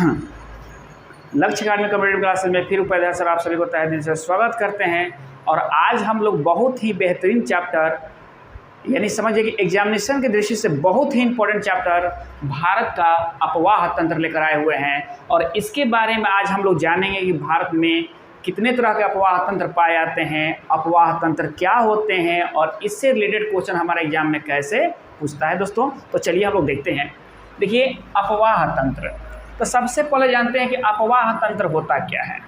लक्ष्य अकादमी competitive classes में फिर उपाध्याय सर आप सभी को तहे दिल से स्वागत करते हैं। और आज हम लोग बहुत ही बेहतरीन चैप्टर, यानी समझिए कि एग्जामिनेशन की दृष्टि से बहुत ही इंपॉर्टेंट चैप्टर भारत का अपवाह तंत्र लेकर आए हुए हैं। और इसके बारे में आज हम लोग जानेंगे कि भारत में कितने तरह के अपवाह तंत्र पाए जाते हैं, अपवाह तंत्र क्या होते हैं और इससे रिलेटेड क्वेश्चन हमारे एग्जाम में कैसे पूछता है दोस्तों। तो चलिए हम लोग देखते हैं। देखिए अपवाह तंत्र, तो सबसे पहले जानते हैं कि अपवाह तंत्र होता क्या है।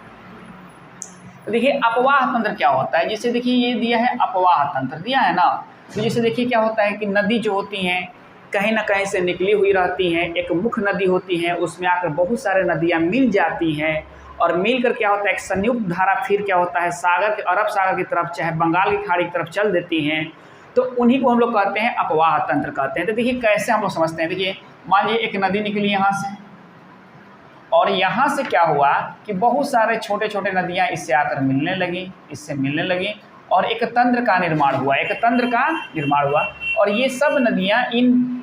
तो देखिए अपवाह तंत्र क्या होता है। जैसे देखिए ये दिया है अपवाह तंत्र दिया है ना, तो जैसे देखिए क्या होता है कि नदी जो होती हैं कहीं ना कहीं से निकली हुई रहती हैं, एक मुख्य नदी होती है, उसमें आकर बहुत सारे नदियाँ मिल जाती हैं और मिलकर क्या होता है एक संयुक्त धारा फिर क्या होता है सागर के, अरब सागर की तरफ चाहे बंगाल की खाड़ी की तरफ चल देती हैं। तो उन्हीं को हम लोग कहते हैं अपवाह तंत्र कहते हैं। तो देखिए कैसे हम लोग समझते हैं। देखिए मान लीजिए एक नदी निकली यहाँ से और यहाँ से क्या हुआ कि बहुत सारे छोटे छोटे नदियाँ इससे आकर मिलने लगी, इससे मिलने लगी और एक तंत्र का निर्माण हुआ, एक तंत्र का निर्माण हुआ। और ये सब नदियाँ इन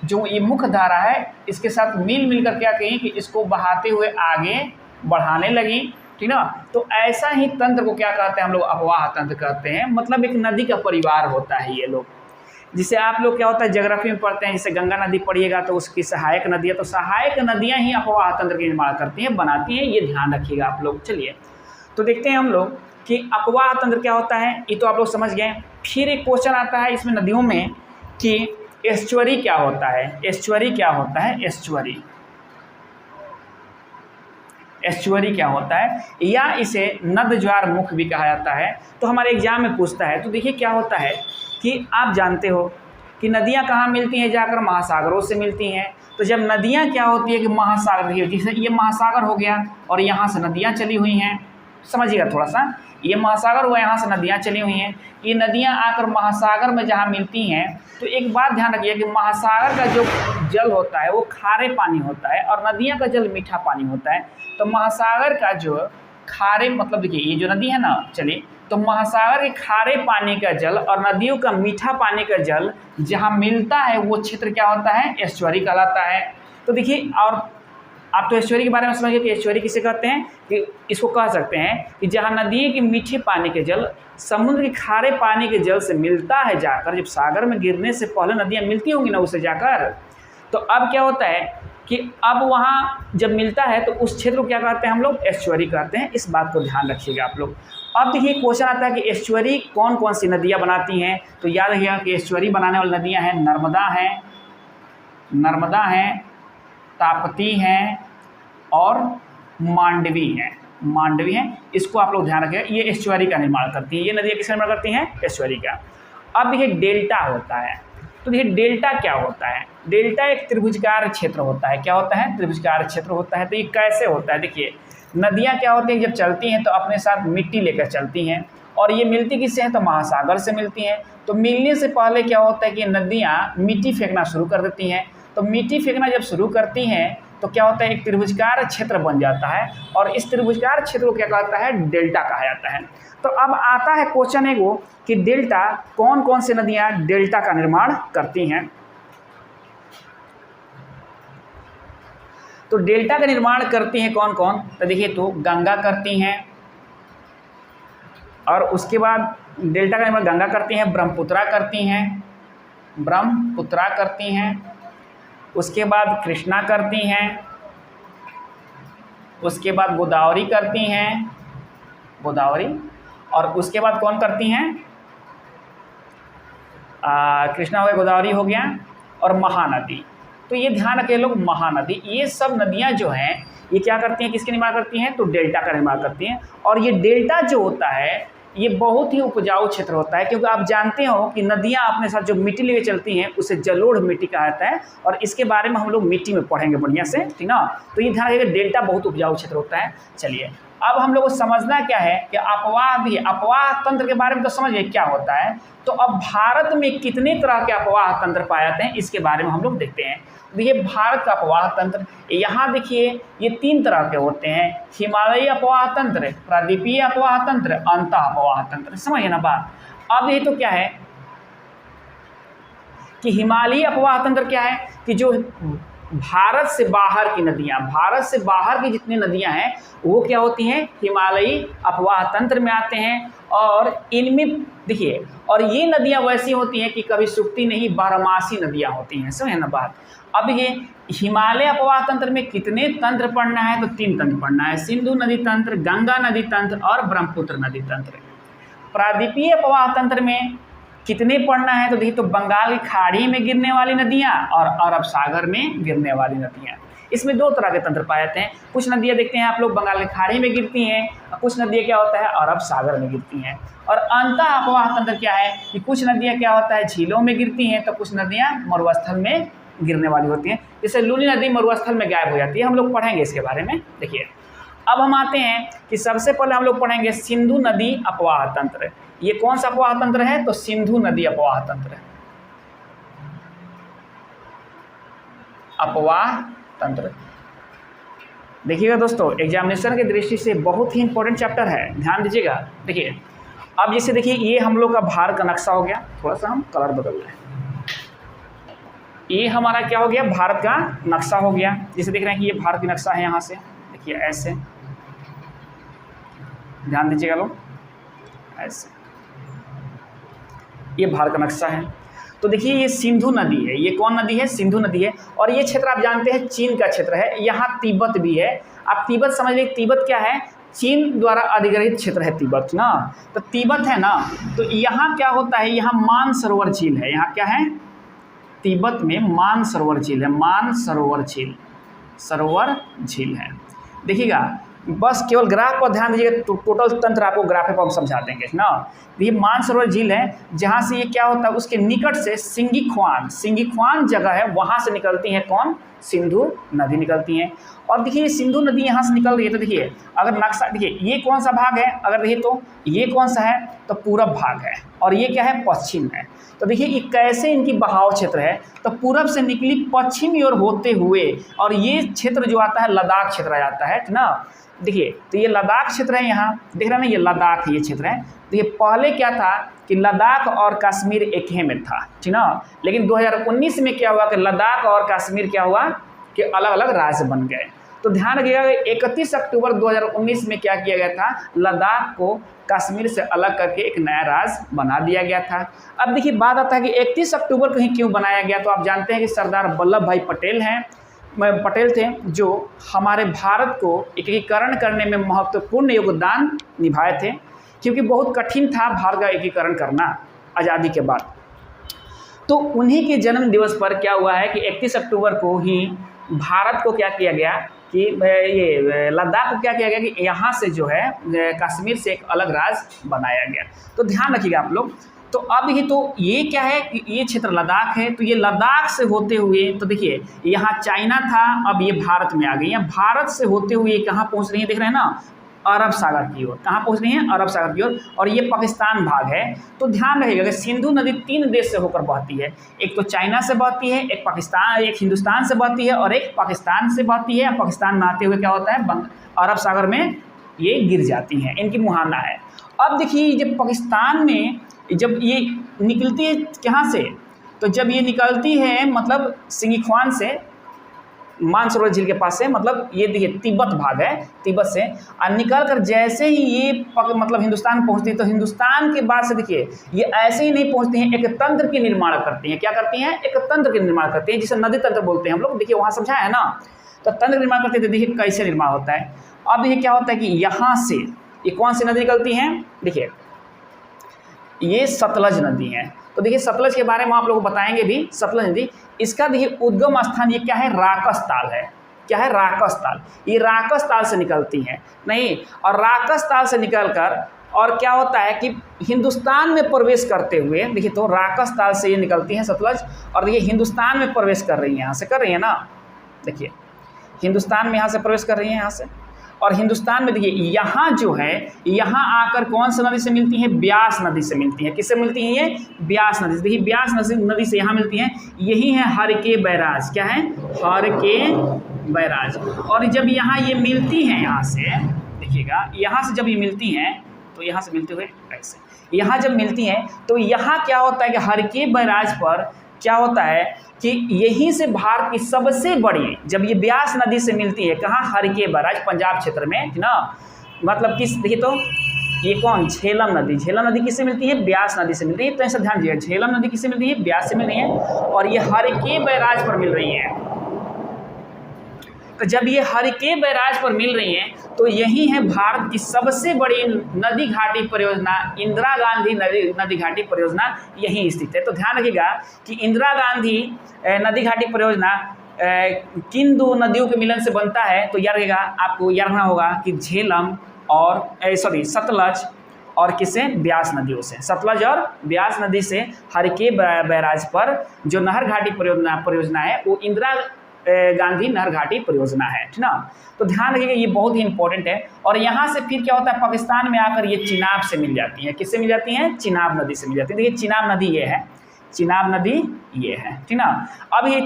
जो ये मुख्य धारा है इसके साथ मिल कर क्या कहीं कि इसको बहाते हुए आगे बढ़ाने लगी, ठीक ना। तो ऐसा ही तंत्र को क्या कहते हैं हम लोग अपवाह तंत्र कहते हैं। मतलब एक नदी का परिवार होता है ये लोग, जिसे आप लोग क्या होता है ज्योग्राफी में पढ़ते हैं। जैसे गंगा नदी पढ़िएगा तो उसकी सहायक नदी है, तो सहायक नदियां ही अपवाह तंत्र का निर्माण करती हैं, बनाती हैं, ये ध्यान रखिएगा आप लोग। चलिए तो देखते हैं हम लोग कि अपवाह तंत्र क्या होता है, ये तो आप लोग समझ गए। फिर एक क्वेश्चन आता है इसमें नदियों में कि एस्चुअरी क्या होता है। एस्चुअरी क्या होता है, एस्चुअरी, एस्चुअरी क्या होता है, या इसे नद ज्वार मुख भी कहा जाता है। तो हमारे एग्जाम में पूछता है। तो देखिए क्या होता है कि आप जानते हो कि नदियाँ कहाँ मिलती हैं, जाकर महासागरों से मिलती हैं। तो जब नदियाँ क्या होती है कि महासागर, देखिए जैसे ये महासागर हो गया और यहाँ से नदियाँ चली हुई हैं, समझिएगा थोड़ा सा, ये महासागर हुआ, यहाँ से नदियाँ चली हुई हैं। ये नदियाँ आकर महासागर में जहाँ मिलती हैं तो एक बात ध्यान रखिए कि महासागर का जो जल होता है वो खारे पानी होता है और नदियाँ का जल मीठा पानी होता है। तो महासागर का जो खारे, मतलब देखिए ये जो नदी है ना, चलिए तो महासागर के खारे पानी का जल और नदियों का मीठा पानी का जल जहाँ मिलता है वो क्षेत्र क्या होता है, एस्चुअरी कहलाता है। तो देखिए और आप तो एस्चुअरी के बारे में समझिए कि एस्चुअरी किसे कहते हैं, कि इसको कह सकते हैं कि जहाँ नदी के मीठे पानी के जल समुद्र के खारे पानी के जल से मिलता है जाकर, जब सागर में गिरने से पहले नदियाँ मिलती होंगी ना उससे जाकर, तो अब क्या होता है कि अब वहाँ जब मिलता है तो उस क्षेत्र को क्या कहते हैं हम लोग, एस्चुअरी कहते हैं। इस बात को ध्यान रखिएगा आप लोग। अब देखिए क्वेश्चन आता है कि एस्चुअरी कौन कौन सी नदियाँ बनाती हैं। तो याद रखिएगा कि एस्चुअरी बनाने वाली नदियाँ हैं नर्मदा हैं, ताप्ती हैं और मांडवी हैं। इसको आप लोग ध्यान रखिएगा, ये एस्चुअरी का निर्माण करती हैं। ये नदियाँ किसका निर्माण करती हैं, एस्चुअरी का। अब देखिए डेल्टा होता है। तो देखिए डेल्टा क्या होता है, डेल्टा एक त्रिभुजकार क्षेत्र होता है। क्या होता है, त्रिभुजकार क्षेत्र होता है। तो ये कैसे होता है, देखिए नदियाँ क्या होती हैं जब चलती हैं तो अपने साथ मिट्टी लेकर चलती हैं और ये मिलती किससे हैं, तो महासागर से मिलती हैं। तो मिलने से पहले क्या होता है कि नदियाँ मिट्टी फेंकना शुरू कर देती हैं। तो मिट्टी फेंकना जब शुरू करती हैं तो क्या होता है एक त्रिभुजकार क्षेत्र बन जाता है और इस त्रिभुजकार क्षेत्र को क्या कहता है, डेल्टा कहा जाता है। तो अब आता है क्वेश्चन एगो कि डेल्टा कौन कौन सी नदियाँ डेल्टा का निर्माण करती हैं। तो डेल्टा का निर्माण करती हैं कौन कौन, तो देखिए तो गंगा करती हैं और उसके बाद डेल्टा का निर्माण गंगा करती हैं, ब्रह्मपुत्रा करती हैं, उसके बाद कृष्णा करती हैं, उसके बाद गोदावरी करती हैं, और उसके बाद कौन करती हैं, कृष्णा हो गया, गोदावरी हो गया और महानदी। तो ये ध्यान रखें लोग, महानदी, ये सब नदियाँ जो हैं ये क्या करती हैं, किसके निर्माण करती हैं, तो डेल्टा का निर्माण करती हैं। और ये डेल्टा जो होता है ये बहुत ही उपजाऊ क्षेत्र होता है, क्योंकि आप जानते हो कि नदियाँ अपने साथ जो मिट्टी लेके चलती हैं उसे जलोढ़ मिट्टी कहा जाता है और इसके बारे में हम लोग मिट्टी में पढ़ेंगे बढ़िया से, ठीक ना। तो ये ध्यान रखिएगा डेल्टा बहुत उपजाऊ क्षेत्र होता है। चलिए अब हम लोग को समझना क्या है कि अपवाह तंत्र के बारे में तो समझिए क्या होता है। तो अब भारत में कितने तरह के अपवाह तंत्र पाए जाते हैं इसके बारे में हम लोग देखते हैं। देखिए भारत का अपवाह तंत्र, यहाँ देखिए ये 3 तरह के होते हैं, हिमालयी अपवाह तंत्र, प्रादीपीय अपवाह तंत्र, अंतः अपवाह तंत्र। समझिए ना बात। अब ये तो क्या है कि हिमालयी अपवाह तंत्र क्या है कि जो भारत से बाहर की नदियाँ, भारत से बाहर की जितनी नदियाँ हैं वो क्या होती हैं, हिमालयी अपवाह तंत्र में आते हैं। और इनमें देखिए, और ये नदियाँ वैसी होती हैं कि कभी सूखती नहीं, बारहमासी नदियाँ होती हैं, समझे ना बात। अब ये हिमालय अपवाह तंत्र में कितने तंत्र पढ़ना है, तो 3 तंत्र पढ़ना है, सिंधु नदी तंत्र, गंगा नदी तंत्र और ब्रह्मपुत्र नदी तंत्र। प्रायद्वीपीय अपवाह तंत्र में कितने पढ़ना है, तो देखिए, तो बंगाल की खाड़ी में गिरने वाली नदियाँ और अरब सागर में गिरने वाली नदियाँ। इसमें 2 तरह के तंत्र पाए जाते हैं। कुछ नदियाँ देखते हैं आप लोग बंगाल की खाड़ी में गिरती हैं, और कुछ नदियाँ क्या होता है, अरब सागर में गिरती हैं। और अंतः अपवाह तंत्र क्या है कि कुछ नदियाँ क्या होता है, झीलों में गिरती हैं, तो कुछ नदियाँ मरुस्थल में गिरने वाली होती हैं। जैसे लूनी नदी मरुस्थल में गायब हो जाती है, हम लोग पढ़ेंगे इसके बारे में। देखिए, अब हम आते हैं कि सबसे पहले हम लोग पढ़ेंगे सिंधु नदी अपवाह तंत्र। ये कौन सा अपवाह तंत्र है, तो सिंधु नदी अपवाह तंत्र है। अपवाह तंत्र देखिएगा दोस्तों, एग्जामिनेशन की दृष्टि से बहुत ही इंपॉर्टेंट चैप्टर है, ध्यान दीजिएगा। देखिए, अब जैसे देखिए, ये हम लोग का भारत का नक्शा हो गया, थोड़ा सा हम कलर बदल रहे हैं। ये हमारा क्या हो गया, भारत का नक्शा हो गया। जैसे देख रहे हैं कि ये भारत का नक्शा है, यहाँ से देखिए ऐसे, ध्यान दीजिएगा लोग, ऐसे ये भारत का नक्शा है। तो देखिए, ये सिंधु नदी है, ये कौन नदी है, सिंधु नदी है। और ये क्षेत्र आप जानते हैं चीन का क्षेत्र है, यहाँ तिब्बत भी है। आप तिब्बत समझ लीजिए, तिब्बत क्या है, चीन द्वारा अधिग्रहित क्षेत्र है तिब्बत ना। तो तिब्बत है ना, तो यहाँ क्या होता है, यहाँ मानसरोवर झील है। यहाँ क्या है, तिब्बत में मानसरोवर झील है, मानसरोवर झील, सरोवर झील है। देखिएगा, बस केवल ग्राफ पर ध्यान दीजिएगा, तो टोटल तंत्र आपको ग्राफ पर हम समझा देंगे ना। ये मानसरोवर झील है, जहाँ से ये क्या होता है, उसके निकट से सिंगीख्वान जगह है, वहाँ से निकलती हैं कौन, सिंधु नदी निकलती हैं। और देखिए, सिंधु नदी यहाँ से निकल रही है, तो देखिए अगर नक्शा देखिए, ये कौन सा भाग है, अगर देखिए तो ये कौन सा है, तो पूरब भाग है, और ये क्या है, पश्चिम है। तो देखिए, ये कैसे इनकी बहाव क्षेत्र है, तो पूरब से निकली पश्चिम की ओर होते हुए, और ये क्षेत्र जो आता है लद्दाख क्षेत्र आ जाता है ना। देखिए, तो ये लद्दाख क्षेत्र है, यहाँ देख रहे हैं ना, ये लद्दाख ये क्षेत्र है। तो ये पहले क्या था कि लद्दाख और कश्मीर एक ही में था, ठीक ना। लेकिन 2019 में क्या हुआ कि लद्दाख और कश्मीर क्या हुआ कि अलग अलग राज्य बन गए। तो ध्यान रखिएगा, 31 अक्टूबर 2019 में क्या किया गया था, लद्दाख को कश्मीर से अलग करके एक नया राज्य बना दिया गया था। अब देखिए, बात आता है कि 31 अक्टूबर को ही क्यों बनाया गया, तो आप जानते हैं कि सरदार वल्लभ भाई पटेल थे, जो हमारे भारत को एकीकरण करने में महत्वपूर्ण योगदान निभाए थे, क्योंकि बहुत कठिन था भारत का एकीकरण करना आज़ादी के बाद। तो उन्हीं के जन्म दिवस पर क्या हुआ है कि 31 अक्टूबर को ही भारत को क्या किया गया कि ये लद्दाख को क्या किया गया कि यहाँ से जो है कश्मीर से एक अलग राज्य बनाया गया। तो ध्यान रखिएगा आप लोग। तो अब ही तो ये क्या है कि ये क्षेत्र लद्दाख है, तो ये लद्दाख से होते हुए, तो देखिए यहाँ चाइना था, अब ये भारत में आ गई है। भारत से होते हुए कहाँ पहुँच रही है, देख रहे हैं ना, अरब सागर की ओर। कहाँ पहुँच रही हैं, अरब सागर की ओर। और ये पाकिस्तान भाग है। तो ध्यान रखिएगा कि सिंधु नदी 3 देश से होकर बहती है, एक तो चाइना से बहती है, एक हिंदुस्तान से बहती है, और एक पाकिस्तान से बहती है। पाकिस्तान में आते हुए क्या होता है, अरब सागर में ये गिर जाती हैं, इनकी मुहाना है। अब देखिए, जब पाकिस्तान में जब ये निकलती है कहाँ से, तो जब ये निकलती है मतलब सिंगीख्वान से, मानसरोवर झील के पास से, मतलब ये देखिए तिब्बत भाग है, तिब्बत से और निकल कर जैसे ही ये मतलब हिंदुस्तान पहुंचती है, तो हिंदुस्तान के बाद से देखिए ये ऐसे ही नहीं पहुंचती हैं, एक तंत्र की निर्माण करती हैं। क्या करती हैं, एक तंत्र के निर्माण करती हैं, जिसे नदी तंत्र बोलते हैं हम लोग। देखिए वहाँ समझा है ना, तो तंत्र निर्माण करते थे। देखिए कैसे निर्माण होता है। अब देखिए क्या होता है कि यहाँ से ये कौन सी नदी निकलती हैं, देखिए ये सतलज नदी है। तो देखिए सतलज के बारे में आप लोगों को बताएंगे भी। सतलज नदी, इसका देखिए उद्गम स्थान ये क्या है, राकस ताल है। क्या है, राकस ताल। ये राकस ताल से निकलती हैं नहीं, और राकस ताल से निकलकर और क्या होता है कि हिंदुस्तान में प्रवेश करते हुए, देखिए तो राकस ताल से ये निकलती हैं सतलज, और देखिए हिंदुस्तान में प्रवेश कर रही हैं, यहाँ से कर रही हैं ना, देखिए हिंदुस्तान में यहाँ से प्रवेश कर रही हैं, यहाँ से। और हिंदुस्तान में देखिए यहाँ जो है, यहाँ आकर कौन सी नदी से मिलती है, ब्यास नदी से मिलती है। किससे मिलती हैं ये, ब्यास नदी से। देखिए ब्यास नदी से यहाँ मिलती हैं, यही है हर के बैराज। क्या है, हर के बैराज। और जब यहाँ ये मिलती हैं, यहाँ से देखिएगा, यहाँ से जब ये मिलती हैं, तो यहाँ से मिलते हुए ऐसे यहाँ जब मिलती हैं, तो यहाँ क्या होता है कि हर के बैराज पर क्या होता है कि यहीं से भारत की सबसे बड़ी, जब ये ब्यास नदी से मिलती है, कहाँ, हरिके बैराज पंजाब क्षेत्र में ना, मतलब किस, देखिए तो ये कौन, झेलम नदी, झेलम नदी किससे मिलती है, ब्यास नदी से मिलती है। तो ऐसा ध्यान दीजिएगा, झेलम नदी किससे मिलती है, ब्यास से मिल रही है, और ये हरिके बैराज पर मिल रही है। तो जब ये हरिके बैराज पर मिल रही हैं तो यही है भारत की सबसे बड़ी नदी घाटी परियोजना, इंदिरा गांधी नदी घाटी परियोजना यहीं स्थित है। तो ध्यान रखिएगा कि इंदिरा गांधी नदी घाटी परियोजना किन दो नदियों के मिलन से बनता है, तो याद रखिएगा, आपको याद रखना होगा कि झेलम और सतलज और किससे, ब्यास नदियों से, सतलज और ब्यास नदी से हरिके बैराज पर जो नहर घाटी परियोजना है वो इंदिरा गांधी नहर घाटी परियोजना है, ठीक ना। तो ध्यान रखिएगा, ये बहुत ही इंपॉर्टेंट है। और यहाँ से फिर क्या होता है, पाकिस्तान में आकर ये चिनाब से मिल जाती हैं। किससे मिल जाती हैं, चिनाब नदी से मिल जाती है। देखिए चिनाब नदी ये है, चिनाब नदी ये है, ठीक ना। अब ये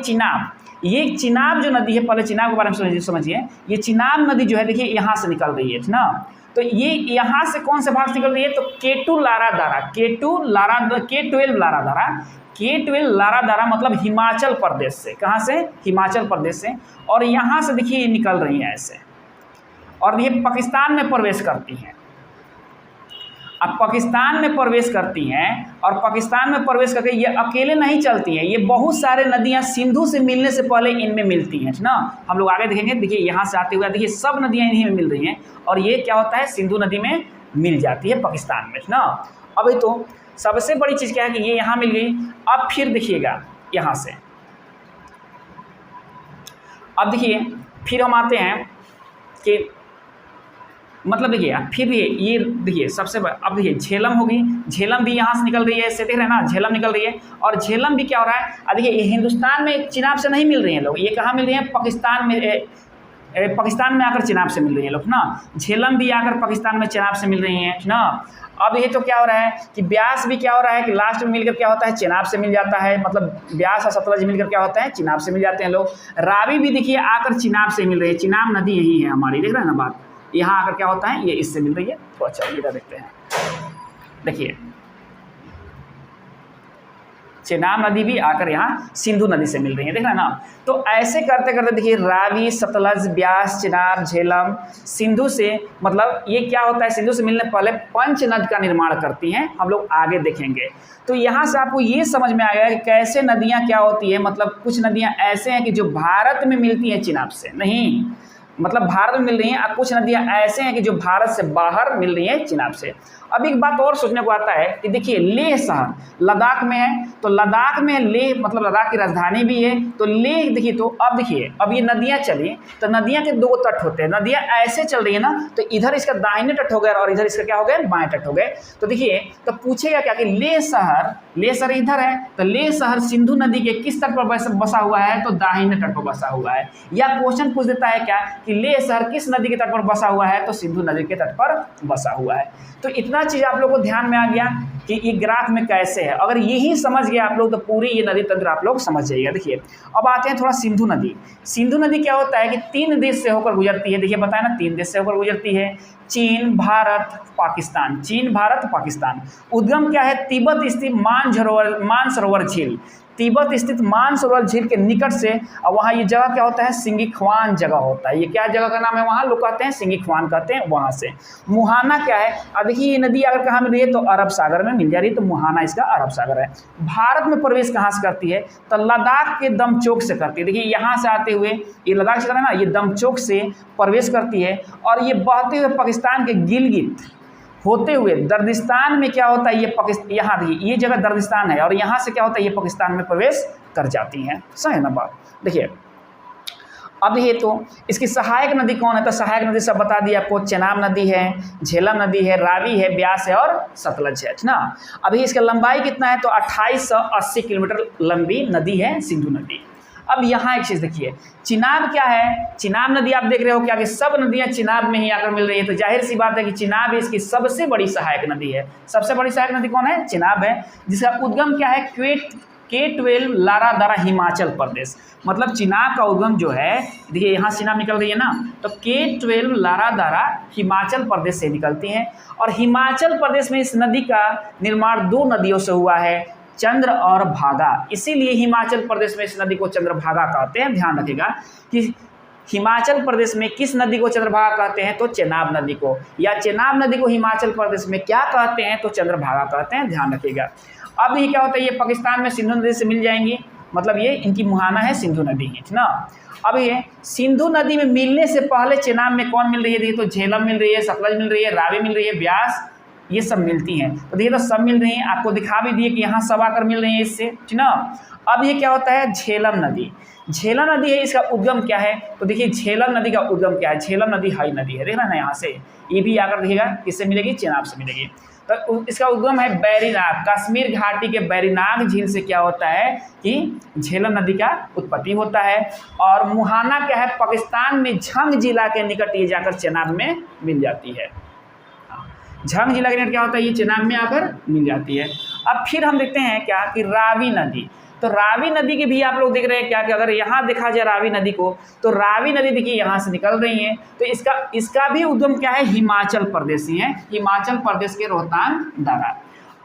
चिनाब जो नदी है, पहले चिनाब के बारे में समझिए। ये चिनाब नदी जो है, देखिए यहाँ से निकल रही है, ठीक ना। तो ये यहाँ से कौन से भाग से निकल रही है, तो K12 लारा दारा मतलब हिमाचल प्रदेश से, कहाँ से, हिमाचल प्रदेश से, और यहाँ से देखिए ये निकल रही हैं ऐसे, और ये पाकिस्तान में प्रवेश करती हैं। अब पाकिस्तान में प्रवेश करती हैं, और पाकिस्तान में प्रवेश करके ये अकेले नहीं चलती हैं, ये बहुत सारे नदियाँ सिंधु से मिलने से पहले इनमें मिलती हैं, ना। हम लोग आगे देखेंगे, देखिए यहाँ से आते हुए देखिए सब नदियाँ इन्हीं में मिल रही हैं, और ये क्या होता है, सिंधु नदी में मिल जाती है पाकिस्तान में, ना। अभी तो सबसे बड़ी चीज़ क्या है कि ये यहाँ मिल गई। अब फिर देखिएगा यहाँ से, अब देखिए फिर हम आते हैं कि मतलब देखिए फिर भी ये देखिए सबसे अब देखिए झेलम होगी, झेलम भी यहाँ से निकल रही है, ऐसे देख रहे हैं ना, झेलम निकल रही है। और झेलम भी क्या हो रहा है, अब देखिए ये हिंदुस्तान में चिनाब से नहीं मिल रही हैं लोग, ये कहाँ मिल रही हैं, पाकिस्तान में आकर चिनाब से मिल रही है लोग, ना। झेलम भी आकर पाकिस्तान में चिनाब से मिल रही हैं, ना। अब ये तो क्या हो रहा है कि ब्यास भी क्या हो रहा है कि लास्ट में मिलकर क्या होता है, चिनाब से मिल जाता है, मतलब ब्यास और सतलज मिलकर क्या होता है, चिनाब से मिल जाते हैं लोग। रावी भी देखिए आकर चिनाब से मिल रही है, चिनाब नदी यही है हमारी, देख रहे हैं ना बात, यहाँ आकर क्या होता है, ये इससे मिल रही है। तो अच्छा इधर देखते हैं, देखिए चिनाब नदी भी आकर यहाँ सिंधु नदी से मिल रही है, देख रहे हैं ना। तो ऐसे करते करते देखिए रावी, सतलज, ब्यास, चिनाब, झेलम सिंधु से, मतलब ये क्या होता है, सिंधु से मिलने पहले पंचनद का निर्माण करती हैं, हम लोग आगे देखेंगे। तो यहाँ से आपको ये समझ में आ गया कि कैसे नदियाँ क्या होती है, मतलब कुछ नदियाँ ऐसे हैं कि जो भारत में मिलती हैं चिनाब से, नहीं मतलब भारत में मिल रही हैं, और कुछ नदियाँ ऐसे हैं कि जो भारत से बाहर मिल रही हैं चिनाब से। अब एक बात और सोचने को आता है कि देखिए लेह शहर लद्दाख में है, तो लद्दाख में लेह मतलब लद्दाख की राजधानी भी है, तो लेह देखिए, तो अब देखिए अब ये नदियाँ चली तो नदियाँ के दो तट होते हैं, नदियाँ ऐसे चल रही है ना, तो इधर इसका दाहिने तट हो गया और इधर इसका क्या हो गया, बाएं तट हो गए। तो देखिए तो पूछेगा क्या कि लेह शहर इधर है, तो लेह शहर सिंधु नदी के किस तट पर बसा हुआ है, तो दाहिने तट पर बसा हुआ है। या क्वेश्चन पूछ देता है क्या कि लेह शहर किस नदी के तट पर बसा हुआ है, तो सिंधु नदी के तट पर बसा हुआ है। तो इतना चीज़ आप लोगों को ध्यान में आ गया कि ये ग्राफ में कैसे है। अगर यही समझ गए आप लोग तो पूरी ये नदी तंत्र आप लोग समझ जाइएगा। देखिए अब आते हैं थोड़ा सिंधु नदी। सिंधु नदी क्या होता है कि 3 देश से होकर गुजरती है। देखिए बताया ना 3 देश से होकर गुजरती है, चीन, भारत, पाकिस्तान। चीन, भारत, पाकिस्तान। उद्गम क्या है, तिब्बत स्थित मानसरोवर झील, तिब्बत स्थित मानसरोवर झील के निकट से। और वहाँ ये जगह क्या होता है, सिंगिख्वान जगह होता है। ये क्या जगह का नाम है, वहाँ लोग कहते हैं सिंगिख्वान कहते हैं। वहाँ से मुहाना क्या है, अब देखिए ये नदी अगर कहाँ मिल रही है तो अरब सागर में मिल जा रही है, तो मुहाना इसका अरब सागर है। भारत में प्रवेश कहाँ से करती है, तो लद्दाख के दमचोक से करती है। देखिए यहाँ से आते हुए ये लद्दाख से है ना, ये दमचोक से प्रवेश करती है और ये बहते हुए पाकिस्तान के गिलगित होते हुए दर्दिस्तान में क्या होता है, ये पाकिस्तान, यहाँ देखिए ये जगह दर्दिस्तान है और यहाँ से क्या होता है, ये पाकिस्तान में प्रवेश कर जाती हैं। सही है ना बात। देखिए अब ये तो इसकी सहायक नदी कौन है, तो सहायक नदी सब बता दिया आपको, चेनाब नदी है, झेलम नदी है, रावी है, ब्यास है और सतलज है ना। अभी इसका लंबाई कितना है, तो 2880 किलोमीटर लंबी नदी है सिंधु नदी। अब यहाँ एक चीज़ देखिए, चिनाब क्या है, चिनाब नदी आप देख रहे हो क्या कि सब नदियाँ चिनाब में ही आकर मिल रही है, तो जाहिर सी बात है कि चिनाब इसकी सबसे बड़ी सहायक नदी है। सबसे बड़ी सहायक नदी कौन है, चिनाब है, जिसका उद्गम क्या है, K12 लारा दारा हिमाचल प्रदेश। मतलब चिनाब का उद्गम जो है, देखिए यहाँ चिनाब निकल रही है ना, तो K12 लारा दारा हिमाचल प्रदेश से निकलती हैं। और हिमाचल प्रदेश में इस नदी का निर्माण 2 नदियों से हुआ है, चंद्र और भागा, इसीलिए हिमाचल प्रदेश में इस नदी को चंद्रभागा कहते हैं। ध्यान रखिएगा कि हिमाचल प्रदेश में किस नदी को चंद्रभागा कहते हैं, तो चेनाब नदी को, या चेनाब नदी को हिमाचल प्रदेश में क्या कहते हैं, तो चंद्रभागा कहते हैं। ध्यान रखिएगा। अब ये क्या होता है, ये पाकिस्तान में सिंधु नदी से मिल जाएंगी, मतलब ये इनकी मुहाना है सिंधु नदी है, ठीक ना। अब ये सिंधु नदी में मिलने से पहले चेनाब में कौन मिल रही है, देखिए तो झेलम मिल रही है, सतलज मिल रही है, रावी मिल रही है, ब्यास, ये सब मिलती हैं। तो देखिए तो सब मिल रही हैं, आपको दिखा भी दिए कि यहाँ सब आकर मिल रही है इससे, ठीक ना। अब ये क्या होता है, झेलम नदी, झेलम नदी है, इसका उद्गम क्या है, तो देखिए झेलम नदी का उद्गम क्या है, झेलम नदी हाई नदी है, देखना ना यहाँ से, ये भी आकर देखिएगा किससे मिलेगी, चेनाब से मिलेगी। तो इसका उद्गम है बैरीनाग, कश्मीर घाटी के बैरीनाग झील से क्या होता है कि झेलम नदी का उत्पत्ति होता है। और मुहाना क्या है, पाकिस्तान में झंग जिला के निकट ये जाकर चेनाब में मिल जाती है। झंग जिला के निकट क्या होता है, ये चेनाब में आकर मिल जाती है। अब फिर हम देखते हैं क्या कि रावी नदी, तो रावी नदी के भी आप लोग देख रहे हैं क्या कि अगर यहाँ देखा जाए रावी नदी को, तो रावी नदी देखिए यहाँ से निकल रही है, तो इसका भी उद्गम क्या है, हिमाचल प्रदेश ही है, हिमाचल प्रदेश के रोहतांग दर्रा।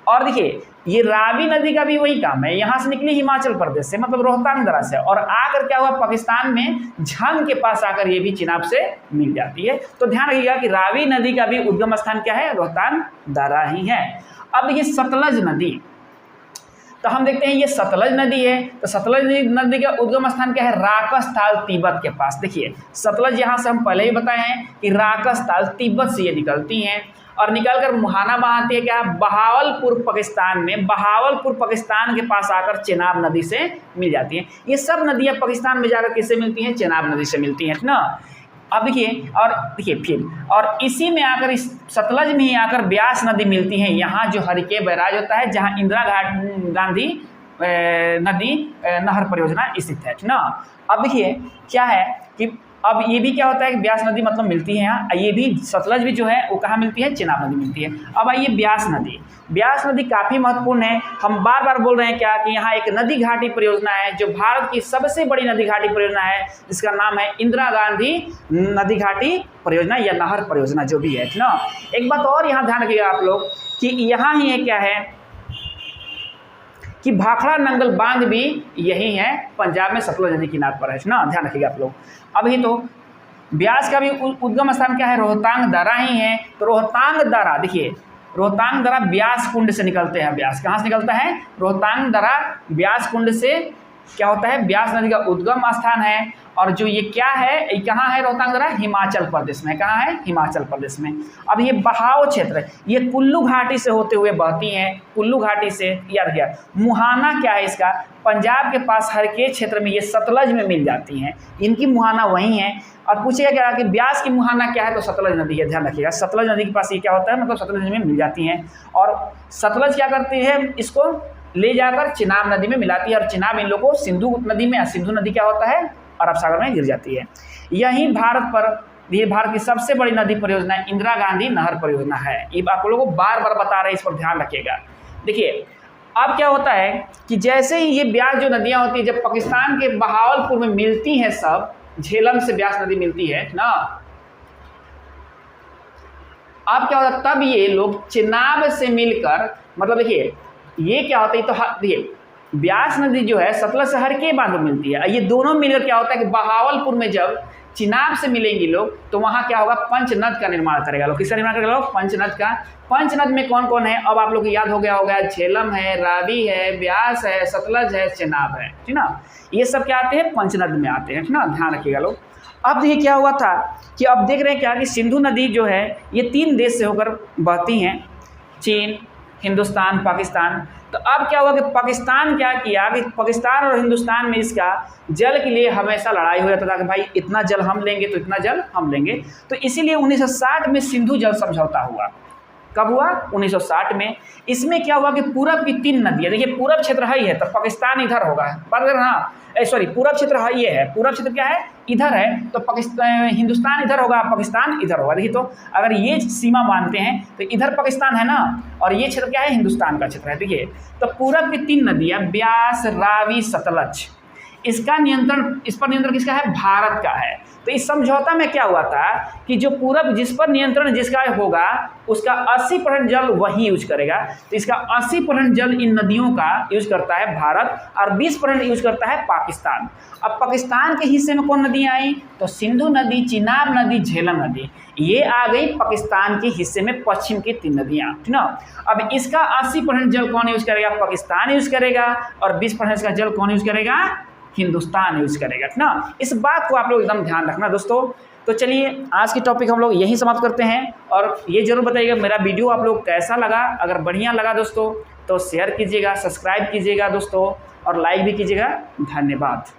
और देखिए ये रावी नदी का भी वही काम है, यहाँ से निकली हिमाचल प्रदेश से, मतलब रोहतांग दर्रा से, और आकर क्या हुआ पाकिस्तान में झंग के पास आकर ये भी चेनाब से मिल जाती है। तो ध्यान रखिएगा कि रावी नदी का भी उद्गम स्थान क्या है, रोहतांग दर्रा ही है। अब देखिए सतलज नदी, तो हम देखते हैं ये सतलज नदी है, तो सतलज नदी का उद्गम स्थान क्या है, राकस-ताल तिब्बत के पास। देखिए सतलज यहाँ से हम पहले ही बताए हैं कि राकस-ताल तिब्बत से ये निकलती हैं और निकलकर मुहाना बहाती है क्या, बहावलपुर पाकिस्तान में, बहावलपुर पाकिस्तान के पास आकर चेनाब नदी से मिल जाती हैं। ये सब नदियाँ पाकिस्तान में जाकर किससे मिलती हैं, चेनाब नदी से मिलती हैं, ना। अब देखिए और देखिए फिर, और इसी में आकर इस सतलज में ही आकर ब्यास नदी मिलती है, यहाँ जो हरिके बैराज होता है, जहाँ इंदिरा गांधी नदी नहर परियोजना स्थित है, ना। अब देखिए क्या है कि अब ये भी क्या होता है कि ब्यास नदी मतलब मिलती है यहाँ, ये भी सतलज भी जो है वो कहाँ मिलती है, चेनाब नदी मिलती है। अब आइए ब्यास नदी, ब्यास नदी काफ़ी महत्वपूर्ण है, हम बार बार बोल रहे हैं क्या कि यहाँ एक नदी घाटी परियोजना है जो भारत की सबसे बड़ी नदी घाटी परियोजना है, जिसका नाम है इंदिरा गांधी नदी घाटी परियोजना या नहर परियोजना जो भी है, ना। एक बात और यहाँ ध्यान रखिएगा आप लोग कि यहाँ ही है क्या है कि भाखड़ा नंगल बांध भी यही है, पंजाब में सतलज नदी किनारे पर है, ना। ध्यान रखिएगा आप लोग। अभी तो ब्यास का भी उद्गम स्थान क्या है, रोहतांग दर्रा ही है। तो रोहतांग दर्रा देखिए, रोहतांग दर्रा ब्यास कुंड से निकलते हैं, ब्यास कहाँ से निकलता है, रोहतांग दर्रा ब्यास कुंड से क्या होता है, ब्यास नदी का उद्गम स्थान है। और जो ये क्या है, ये कहाँ है रोहतांग दर्रा, हिमाचल प्रदेश में, कहाँ है, हिमाचल प्रदेश में। अब ये बहाव क्षेत्र, ये कुल्लू घाटी से होते हुए बहती हैं, कुल्लू घाटी से, याद किया। मुहाना क्या है इसका, पंजाब के पास हरके क्षेत्र में ये सतलज में मिल जाती हैं, इनकी मुहाना वही है। और पूछेगा क्या कि ब्यास की मुहाना क्या है, तो सतलज नदी है। ध्यान रखिएगा सतलज नदी के पास ये क्या होता है, मतलब सतलज नदी में मिल जाती हैं। और सतलज क्या करती है, इसको ले जाकर चेनाब नदी में मिलाती है, और चेनाब इन लोगों को सिंधु नदी में, सिंधु नदी क्या होता है, अरब सागर में गिर जाती है। यही भारत पर ये भारत की सबसे बड़ी नदी परियोजना इंदिरा गांधी नहर परियोजना है। ये आप लोगों को बार बार बता रहे हैं, इस पर ध्यान रखिएगा। देखिए अब क्या होता है कि जैसे ही ये ब्यास जो नदियां होती है जब पाकिस्तान के बहावलपुर में मिलती हैं, सब झेलम से ब्यास नदी मिलती है ना, अब क्या होता है तब ये लोग चेनाब से मिलकर, मतलब देखिए ये क्या होता है, तो देखिए ब्यास नदी जो है सतलज से हरके बांध में मिलती है, ये दोनों मिलकर क्या होता है कि बहावलपुर में जब चेनाब से मिलेंगे लोग तो वहाँ क्या होगा, पंचनद का निर्माण करेगा लोग। किसका निर्माण करेगा लोग, पंचनद का। पंचनद में कौन कौन है, अब आप लोग को याद हो गया होगा, झेलम है, रावी है, ब्यास है, सतलज है, चेनाब है, ठीक ना। ये सब क्या आते हैं, पंचनद में आते हैं, ठीक ना, ध्यान रखिएगा लोग। अब देखिए क्या हुआ था कि अब देख रहे हैं क्या कि सिंधु नदी जो है ये 3 देश से होकर बहती हैं, चीन, हिंदुस्तान, पाकिस्तान। तो अब क्या हुआ कि पाकिस्तान क्या किया कि पाकिस्तान और हिंदुस्तान में इसका जल के लिए हमेशा लड़ाई हो जाता था कि भाई इतना जल हम लेंगे तो इतना जल हम लेंगे। तो इसीलिए 1960 में सिंधु जल समझौता हुआ। कब हुआ, 1960 में। इसमें क्या हुआ कि पूरब की 3 नदियाँ, देखिए पूरब क्षेत्र है ही है तो पाकिस्तान इधर होगा, पर हाँ सॉरी पूरब क्षेत्र है ये है, पूरब क्षेत्र क्या है, इधर है, तो पाकिस्तान हिंदुस्तान इधर होगा, पाकिस्तान इधर होगा। देखिए तो अगर ये सीमा मानते हैं तो इधर पाकिस्तान है ना, और ये क्षेत्र क्या है, हिंदुस्तान का क्षेत्र है। देखिए तो पूरब की 3 नदियाँ ब्यास, रावी, सतलज, इसका नियंत्रण, इस पर नियंत्रण किसका है? भारत का है। तो इस समझौता में क्या हुआ था कि जो पूरब जिस पर नियंत्रण जिसका होगा उसका 80% जल वही यूज करेगा। तो इसका 80% जल इन नदियों का यूज करता है भारत और 20% यूज करता है पाकिस्तान। अब पाकिस्तान के हिस्से में कौन नदियाँ आई? तो सिंधु नदी, चिनाब नदी, झेलम नदी, ये आ गई पाकिस्तान के हिस्से में, पश्चिम की 3 नदियाँ, ठीक ना। अब इसका 80% जल कौन यूज करेगा? पाकिस्तान यूज करेगा और 20% का जल कौन यूज करेगा? हिंदुस्तान यूज करेगा, ठीक ना। इस बात को आप लोग एकदम ध्यान रखना दोस्तों। तो चलिए आज की टॉपिक हम लोग यही समाप्त करते हैं और ये जरूर बताइएगा मेरा वीडियो आप लोग कैसा लगा। अगर बढ़िया लगा दोस्तों तो शेयर कीजिएगा, सब्सक्राइब कीजिएगा दोस्तों और लाइक भी कीजिएगा। धन्यवाद।